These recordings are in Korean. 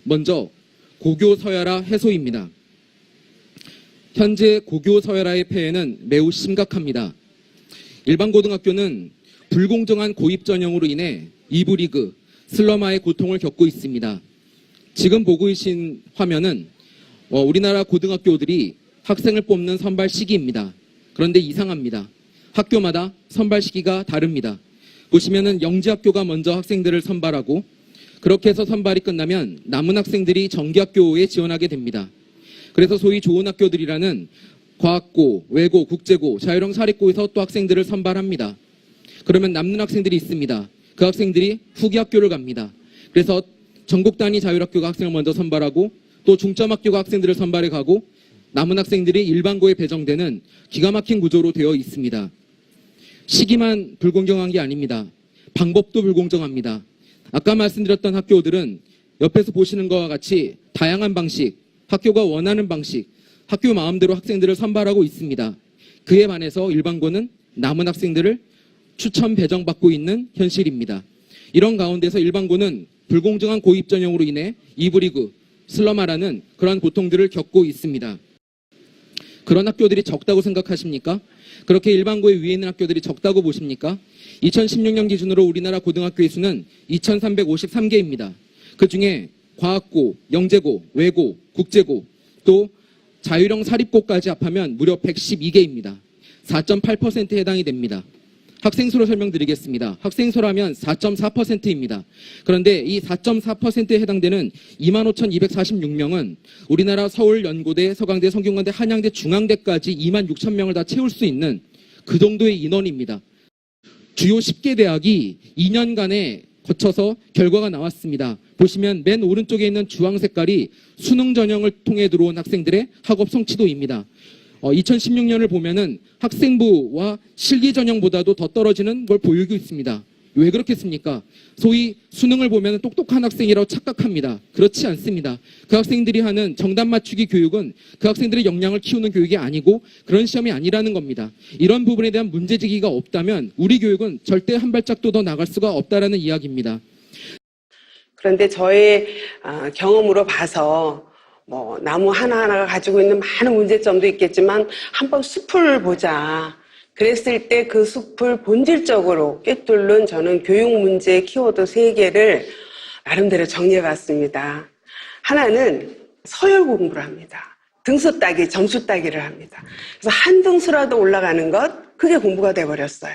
먼저 고교 서열화 해소입니다. 현재 고교 서열화의 폐해는 매우 심각합니다. 일반 고등학교는 불공정한 고입 전형으로 인해 2부 리그, 슬럼화의 고통을 겪고 있습니다. 지금 보고 계신 화면은 우리나라 고등학교들이 학생을 뽑는 선발 시기입니다. 그런데 이상합니다. 학교마다 선발 시기가 다릅니다. 보시면은 영지학교가 먼저 학생들을 선발하고 그렇게 해서 선발이 끝나면 남은 학생들이 정기학교에 지원하게 됩니다. 그래서 소위 좋은 학교들이라는 과학고, 외고, 국제고, 자율형 사립고에서 또 학생들을 선발합니다. 그러면 남는 학생들이 있습니다. 그 학생들이 후기 학교를 갑니다. 그래서 전국 단위 자율학교가 학생을 먼저 선발하고 또 중점학교가 학생들을 선발해 가고 남은 학생들이 일반고에 배정되는 기가 막힌 구조로 되어 있습니다. 시기만 불공정한 게 아닙니다. 방법도 불공정합니다. 아까 말씀드렸던 학교들은 옆에서 보시는 것과 같이 다양한 방식, 학교가 원하는 방식, 학교 마음대로 학생들을 선발하고 있습니다. 그에 반해서 일반고는 남은 학생들을 추천 배정받고 있는 현실입니다. 이런 가운데서 일반고는 불공정한 고입 전형으로 인해 2부 리그, 슬럼화라는 그러한 고통들을 겪고 있습니다. 그런 학교들이 적다고 생각하십니까? 그렇게 일반고에 위에 있는 학교들이 적다고 보십니까? 2016년 기준으로 우리나라 고등학교의 수는 2353개입니다. 그중에 과학고, 영재고, 외고, 국제고, 또 자율형 사립고까지 합하면 무려 112개입니다. 4.8%에 해당이 됩니다. 학생수로 설명드리겠습니다. 학생수라면 4.4%입니다. 그런데 이 4.4%에 해당되는 25,246명은 우리나라 서울 연고대, 서강대, 성균관대, 한양대, 중앙대까지 26,000명을 다 채울 수 있는 그 정도의 인원입니다. 주요 10개 대학이 2년간에 거쳐서 결과가 나왔습니다. 보시면 맨 오른쪽에 있는 주황 색깔이 수능 전형을 통해 들어온 학생들의 학업 성취도입니다. 2016년을 보면은 학생부와 실기 전형보다도 더 떨어지는 걸 보이고 있습니다. 왜 그렇겠습니까? 소위 수능을 보면 똑똑한 학생이라고 착각합니다. 그렇지 않습니다. 그 학생들이 하는 정답 맞추기 교육은 그 학생들의 역량을 키우는 교육이 아니고 그런 시험이 아니라는 겁니다. 이런 부분에 대한 문제제기가 없다면 우리 교육은 절대 한 발짝도 더 나갈 수가 없다라는 이야기입니다. 그런데 저의 경험으로 봐서 나무 하나하나가 가지고 있는 많은 문제점도 있겠지만 한번 숲을 보자. 그랬을 때 그 숲을 본질적으로 꿰뚫는 저는 교육 문제 키워드 3개를 나름대로 정리해봤습니다. 하나는 서열 공부를 합니다. 등수 따기, 점수 따기를 합니다. 그래서 한 등수라도 올라가는 것, 그게 공부가 돼버렸어요.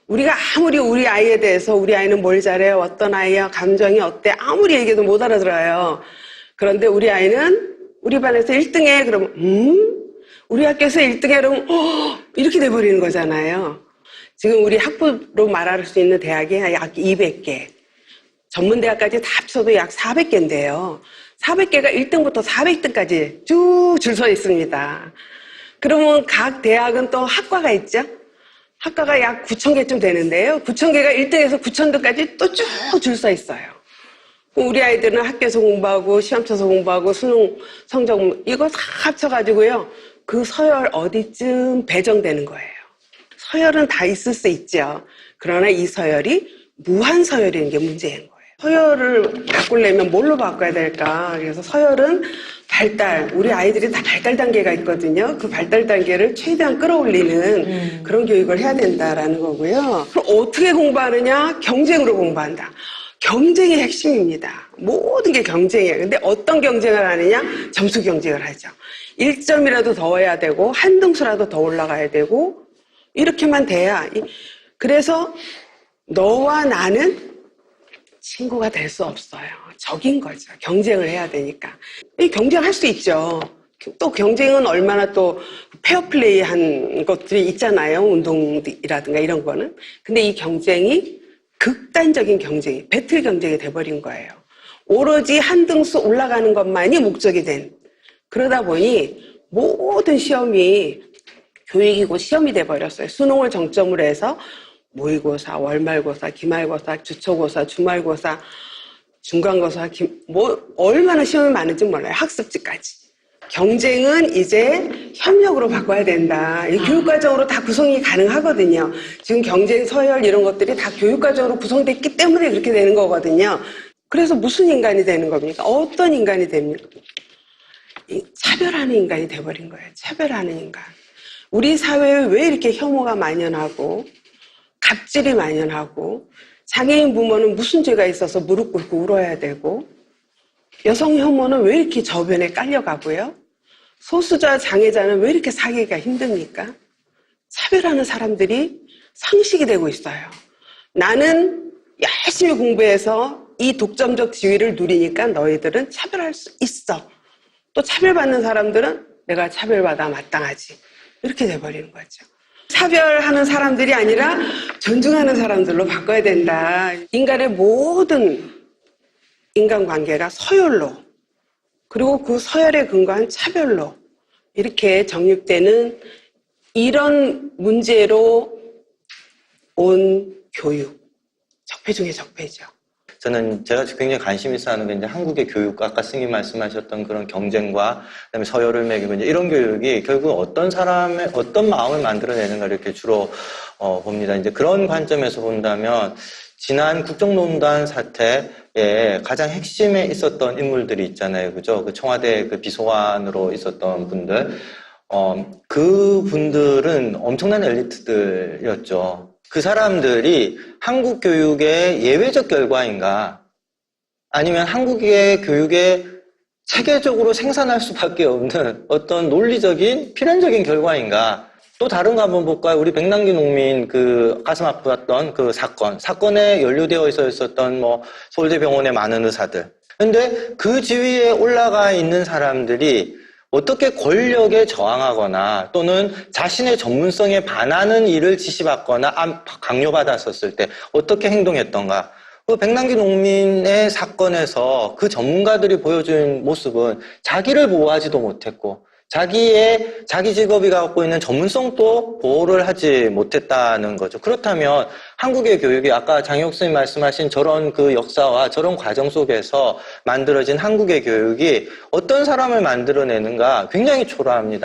우리가 아무리 우리 아이에 대해서 우리 아이는 뭘 잘해요? 어떤 아이야? 감정이 어때? 아무리 얘기해도 못 알아들어요. 그런데 우리 아이는 우리 반에서 1등해. 그러면 우리 학교에서 1등해. 그러면 이렇게 돼버리는 거잖아요. 지금 우리 학부로 말할 수 있는 대학이 약 200개. 전문대학까지 다 합쳐도 약 400개인데요. 400개가 1등부터 400등까지 쭉 줄 서 있습니다. 그러면 각 대학은 또 학과가 있죠. 학과가 약 9,000개쯤 되는데요. 9,000개가 1등에서 9,000등까지 또 쭉 줄 서 있어요. 우리 아이들은 학교에서 공부하고 시험 쳐서 공부하고 수능 성적 이거 다 합쳐가지고요. 그 서열 어디쯤 배정되는 거예요. 서열은 다 있을 수 있죠. 그러나 이 서열이 무한 서열인 게 문제인 거예요. 서열을 바꾸려면 뭘로 바꿔야 될까? 그래서 서열은 발달, 우리 아이들이 다 발달 단계가 있거든요. 그 발달 단계를 최대한 끌어올리는 그런 교육을 해야 된다라는 거고요. 그럼 어떻게 공부하느냐? 경쟁으로 공부한다. 경쟁이 핵심입니다. 모든 게 경쟁이에요. 근데 어떤 경쟁을 하느냐? 점수 경쟁을 하죠. 1점이라도 더 해야 되고 한 등수라도 더 올라가야 되고 이렇게만 돼야. 그래서 너와 나는 친구가 될 수 없어요. 적인 거죠. 경쟁을 해야 되니까. 경쟁할 수 있죠. 또 경쟁은 얼마나 또 페어플레이한 것들이 있잖아요. 운동이라든가 이런 거는. 근데 이 경쟁이 극단적인 경쟁이, 배틀 경쟁이 돼버린 거예요. 오로지 한 등수 올라가는 것만이 목적이 된. 그러다 보니 모든 시험이 교육이고 시험이 돼버렸어요. 수능을 정점으로 해서 모의고사, 월말고사, 기말고사, 주초고사, 주말고사, 중간고사, 얼마나 시험이 많은지 몰라요. 학습지까지. 경쟁은 이제 협력으로 바꿔야 된다. 교육과정으로 다 구성이 가능하거든요. 지금 경쟁, 서열 이런 것들이 다 교육과정으로 구성됐기 때문에 그렇게 되는 거거든요. 그래서 무슨 인간이 되는 겁니까? 어떤 인간이 됩니까? 차별하는 인간이 돼버린 거예요. 차별하는 인간. 우리 사회에 왜 이렇게 혐오가 만연하고 갑질이 만연하고 장애인 부모는 무슨 죄가 있어서 무릎 꿇고 울어야 되고 여성 혐오는 왜 이렇게 저변에 깔려가고요? 소수자 장애자는 왜 이렇게 사귀기가 힘듭니까? 차별하는 사람들이 상식이 되고 있어요. 나는 열심히 공부해서 이 독점적 지위를 누리니까 너희들은 차별할 수 있어. 또 차별받는 사람들은 내가 차별받아 마땅하지. 이렇게 돼버리는 거죠. 차별하는 사람들이 아니라 존중하는 사람들로 바꿔야 된다. 인간의 모든 인간관계가 서열로 그리고 그 서열에 근거한 차별로 이렇게 정립되는 이런 문제로 온 교육. 적폐 중에 적폐죠. 저는 제가 굉장히 관심 있어 하는 게 이제 한국의 교육, 아까 스님 말씀하셨던 그런 경쟁과 그다음에 서열을 매기고 이제 이런 교육이 결국 어떤 사람의 어떤 마음을 만들어내는가 이렇게 주로 봅니다. 이제 그런 관점에서 본다면 지난 국정농단 사태에 가장 핵심에 있었던 인물들이 있잖아요. 그죠? 그 청와대 그 비서관으로 있었던 분들. 그 분들은 엄청난 엘리트들이었죠. 그 사람들이 한국 교육의 예외적 결과인가 아니면 한국의 교육에 체계적으로 생산할 수밖에 없는 어떤 논리적인 필연적인 결과인가. 또 다른 거 한번 볼까요? 우리 백남기 농민 그 가슴 아팠던 그 사건에 연루되어 있었던 뭐 서울대병원의 많은 의사들. 근데 그 지위에 올라가 있는 사람들이 어떻게 권력에 저항하거나 또는 자신의 전문성에 반하는 일을 지시받거나 강요받았었을 때 어떻게 행동했던가. 그 백남기 농민의 사건에서 그 전문가들이 보여준 모습은 자기를 보호하지도 못했고 자기 직업이 갖고 있는 전문성도 보호를 하지 못했다는 거죠. 그렇다면 한국의 교육이 아까 장혁 스님 말씀하신 저런 그 역사와 저런 과정 속에서 만들어진 한국의 교육이 어떤 사람을 만들어내는가 굉장히 초라합니다.